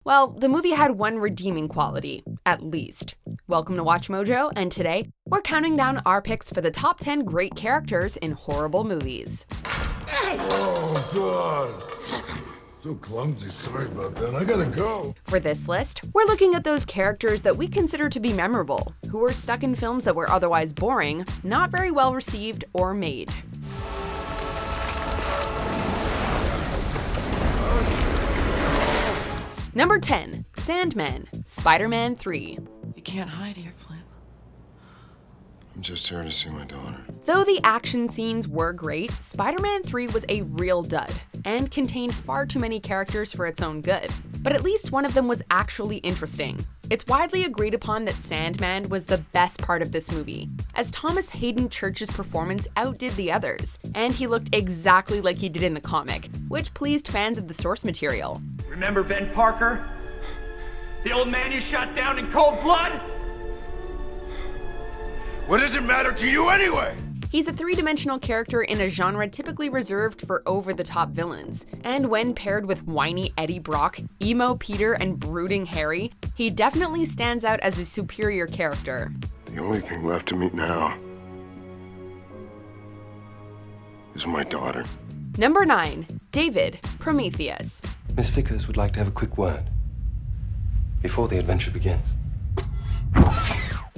Well, the movie had one redeeming quality, at least. Welcome to Watch Mojo, and today, we're counting down our picks for the top 10 great characters in horrible movies. Oh, God. So clumsy, sorry about that. I gotta go. For this list, we're looking at those characters that we consider to be memorable, who were stuck in films that were otherwise boring, not very well received, or made. Number 10, Sandman, Spider-Man 3. You can't hide here, Flint. I'm just here to see my daughter. Though the action scenes were great, Spider-Man 3 was a real dud, and contained far too many characters for its own good. But at least one of them was actually interesting. It's widely agreed upon that Sandman was the best part of this movie, as Thomas Hayden Church's performance outdid the others, and he looked exactly like he did in the comic, which pleased fans of the source material. Remember Ben Parker? The old man you shot down in cold blood? What does it matter to you anyway? He's a three-dimensional character in a genre typically reserved for over-the-top villains, and when paired with whiny Eddie Brock, emo Peter, and brooding Harry, he definitely stands out as a superior character. The only thing left to me now is my daughter. Number 9, David, Prometheus. Miss Vickers would like to have a quick word before the adventure begins.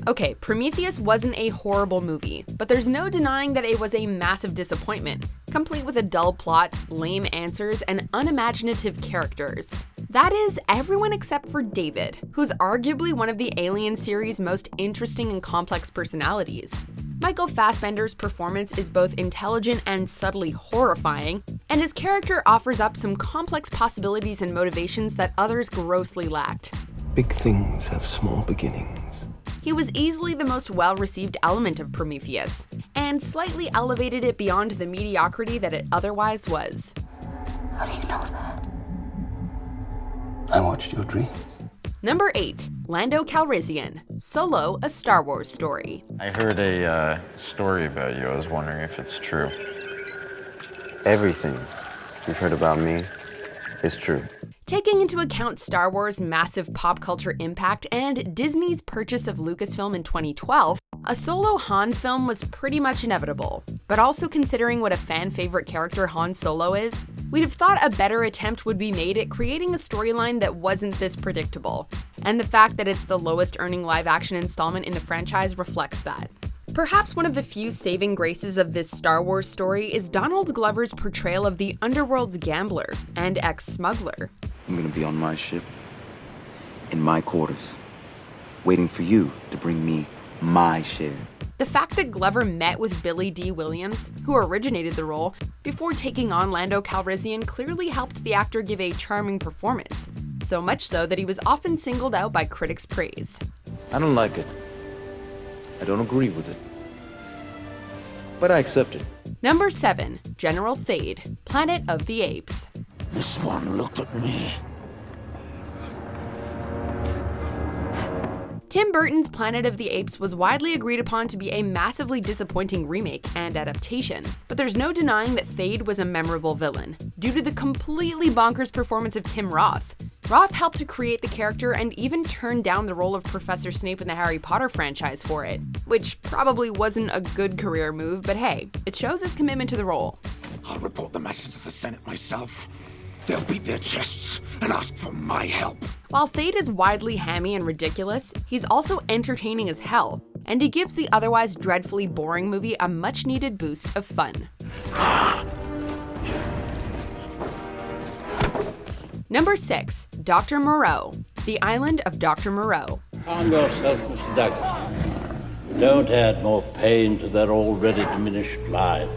Okay, Prometheus wasn't a horrible movie, but there's no denying that it was a massive disappointment, complete with a dull plot, lame answers, and unimaginative characters. That is, everyone except for David, who's arguably one of the Alien series' most interesting and complex personalities. Michael Fassbender's performance is both intelligent and subtly horrifying, and his character offers up some complex possibilities and motivations that others grossly lacked. Big things have small beginnings. He was easily the most well-received element of Prometheus, and slightly elevated it beyond the mediocrity that it otherwise was. How do you know that? I watched your dreams. Number 8, Lando Calrissian, Solo, a Star Wars story. I heard a story about you. I was wondering if it's true. Everything you've heard about me is true. Taking into account Star Wars' massive pop culture impact and Disney's purchase of Lucasfilm in 2012, a solo Han film was pretty much inevitable. But also considering what a fan-favorite character Han Solo is, we'd have thought a better attempt would be made at creating a storyline that wasn't this predictable. And the fact that it's the lowest-earning live-action installment in the franchise reflects that. Perhaps one of the few saving graces of this Star Wars story is Donald Glover's portrayal of the underworld's gambler and ex-smuggler. I'm gonna be on my ship, in my quarters, waiting for you to bring me my share. The fact that Glover met with Billy D. Williams, who originated the role, before taking on Lando Calrissian clearly helped the actor give a charming performance, so much so that he was often singled out by critics' praise. I don't like it. I don't agree with it. But I accept it. Number 7, General Thade, Planet of the Apes. This one looked at me. Tim Burton's Planet of the Apes was widely agreed upon to be a massively disappointing remake and adaptation, but there's no denying that Thade was a memorable villain, due to the completely bonkers performance of Tim Roth. Roth helped to create the character and even turned down the role of Professor Snape in the Harry Potter franchise for it, which probably wasn't a good career move, but hey, it shows his commitment to the role. I'll report the matter to the Senate myself. They'll beat their chests and ask for my help. While Thade is widely hammy and ridiculous, he's also entertaining as hell, and he gives the otherwise dreadfully boring movie a much-needed boost of fun. Number 6, Dr. Moreau, The Island of Dr. Moreau. Calm yourself, Mr. Douglas. Don't add more pain to their already diminished lives.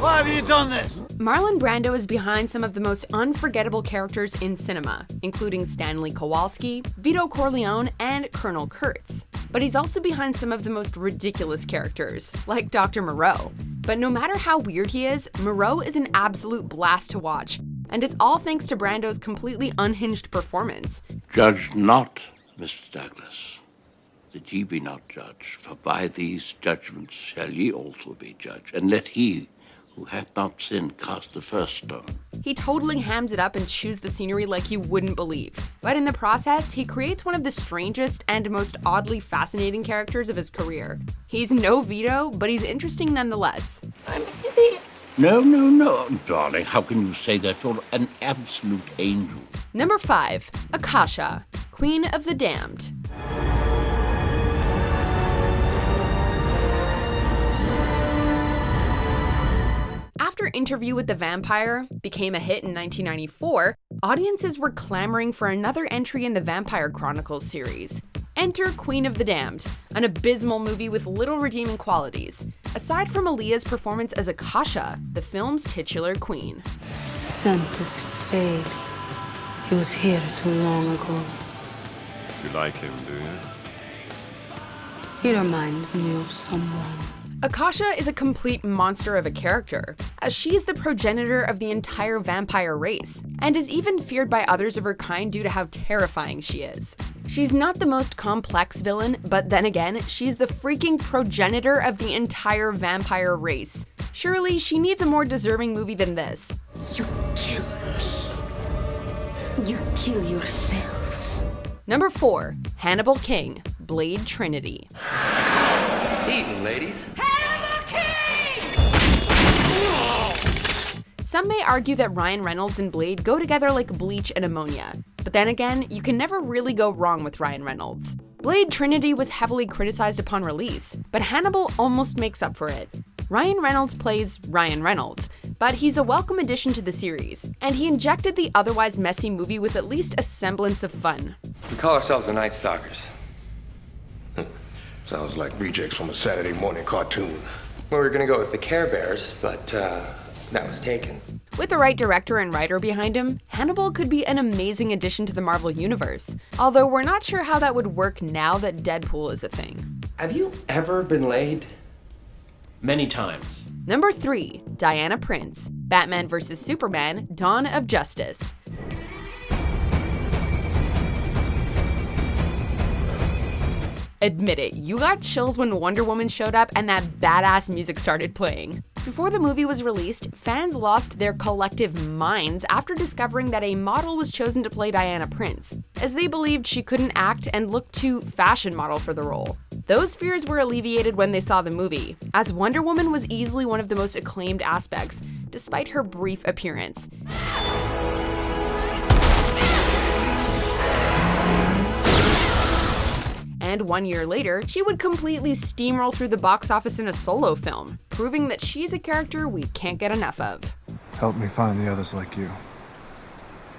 Why have you done this? Marlon Brando is behind some of the most unforgettable characters in cinema, including Stanley Kowalski, Vito Corleone, and Colonel Kurtz. But he's also behind some of the most ridiculous characters, like Dr. Moreau. But no matter how weird he is, Moreau is an absolute blast to watch, and it's all thanks to Brando's completely unhinged performance. Judge not, Mr. Douglas, that ye be not judged, for by these judgments shall ye also be judged, and let he who hath not sinned cast the first stone. He totally hams it up and chews the scenery like you wouldn't believe. But in the process, he creates one of the strangest and most oddly fascinating characters of his career. He's no Vito, but he's interesting nonetheless. I'm an idiot. No, darling. How can you say that? You're an absolute angel. Number 5. Akasha, Queen of the Damned. After Interview with the Vampire became a hit in 1994, audiences were clamoring for another entry in the Vampire Chronicles series. Enter Queen of the Damned, an abysmal movie with little redeeming qualities, aside from Aaliyah's performance as Akasha, the film's titular queen. Sent as fate. He was here too long ago. You like him, do you? He reminds me of someone. Akasha is a complete monster of a character, as she is the progenitor of the entire vampire race, and is even feared by others of her kind due to how terrifying she is. She's not the most complex villain, but then again, she's the freaking progenitor of the entire vampire race. Surely, she needs a more deserving movie than this. You kill me. You kill yourselves. Number 4. Hannibal King, Blade Trinity. Evening, ladies. Some may argue that Ryan Reynolds and Blade go together like bleach and ammonia. But then again, you can never really go wrong with Ryan Reynolds. Blade Trinity was heavily criticized upon release, but Hannibal almost makes up for it. Ryan Reynolds plays Ryan Reynolds, but he's a welcome addition to the series, and he injected the otherwise messy movie with at least a semblance of fun. We call ourselves the Night Stalkers. Sounds like rejects from a Saturday morning cartoon. Well, we were gonna go with the Care Bears, but that was taken. With the right director and writer behind him, Hannibal could be an amazing addition to the Marvel Universe, although we're not sure how that would work now that Deadpool is a thing. Have you ever been laid? Many times. Number 3. Diana Prince, Batman vs. Superman, Dawn of Justice. Admit it, you got chills when Wonder Woman showed up and that badass music started playing. Before the movie was released, fans lost their collective minds after discovering that a model was chosen to play Diana Prince, as they believed she couldn't act and looked too fashion model for the role. Those fears were alleviated when they saw the movie, as Wonder Woman was easily one of the most acclaimed aspects, despite her brief appearance. And 1 year later, she would completely steamroll through the box office in a solo film, proving that she's a character we can't get enough of. Help me find the others like you.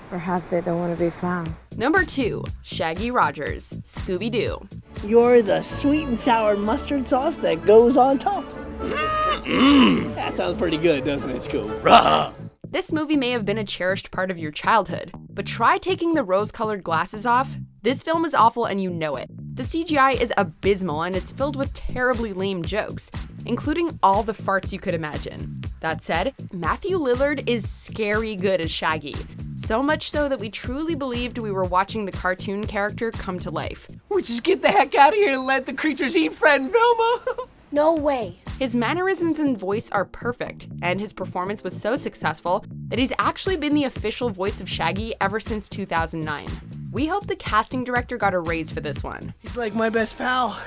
Perhaps they don't want to be found. Number 2. Shaggy Rogers, Scooby-Doo. You're the sweet and sour mustard sauce that goes on top. That sounds pretty good, doesn't it, Scoob? Rah! This movie may have been a cherished part of your childhood, but try taking the rose-colored glasses off. This film is awful and you know it. The CGI is abysmal and it's filled with terribly lame jokes, including all the farts you could imagine. That said, Matthew Lillard is scary good as Shaggy, so much so that we truly believed we were watching the cartoon character come to life. We just get the heck out of here and let the creatures eat Fred and Velma. No way. His mannerisms and voice are perfect, and his performance was so successful that he's actually been the official voice of Shaggy ever since 2009. We hope the casting director got a raise for this one. He's like my best pal.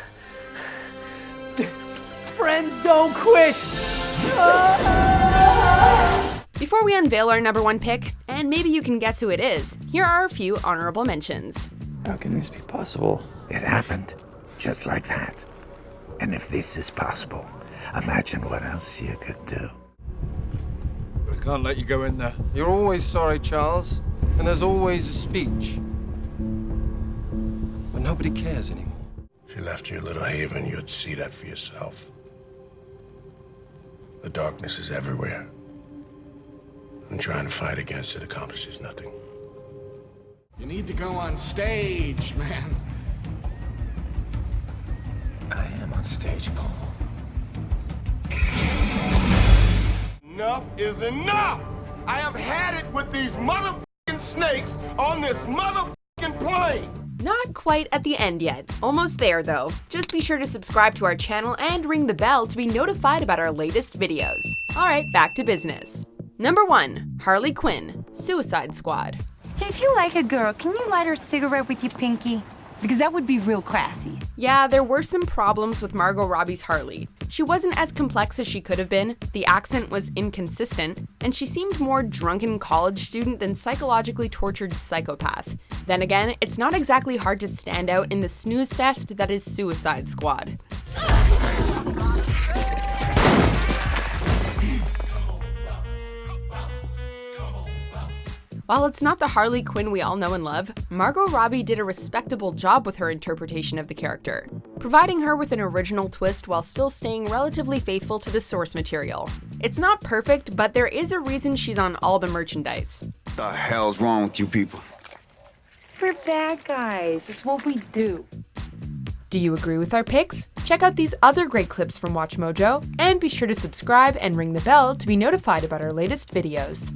Friends don't quit! Before we unveil our number 1 pick, and maybe you can guess who it is, here are a few honorable mentions. How can this be possible? It happened, just like that. And if this is possible, imagine what else you could do. I can't let you go in there. You're always sorry, Charles. And there's always a speech. But nobody cares anymore. If you left your little haven, you'd see that for yourself. The darkness is everywhere. And trying to fight against it accomplishes nothing. You need to go on stage, man. I am on stage, Paul. Enough is enough! I have had it with these motherfucking snakes on this motherfucking plane! Not quite at the end yet. Almost there though. Just be sure to subscribe to our channel and ring the bell to be notified about our latest videos. Alright, back to business. Number 1. Harley Quinn, Suicide Squad. If you like a girl, can you light her a cigarette with your pinky? Because that would be real classy. Yeah, there were some problems with Margot Robbie's Harley. She wasn't as complex as she could have been, the accent was inconsistent, and she seemed more drunken college student than psychologically tortured psychopath. Then again, it's not exactly hard to stand out in the snooze fest that is Suicide Squad. While it's not the Harley Quinn we all know and love, Margot Robbie did a respectable job with her interpretation of the character, providing her with an original twist while still staying relatively faithful to the source material. It's not perfect, but there is a reason she's on all the merchandise. The hell's wrong with you people? We're bad guys. It's what we do. Do you agree with our picks? Check out these other great clips from WatchMojo, and be sure to subscribe and ring the bell to be notified about our latest videos.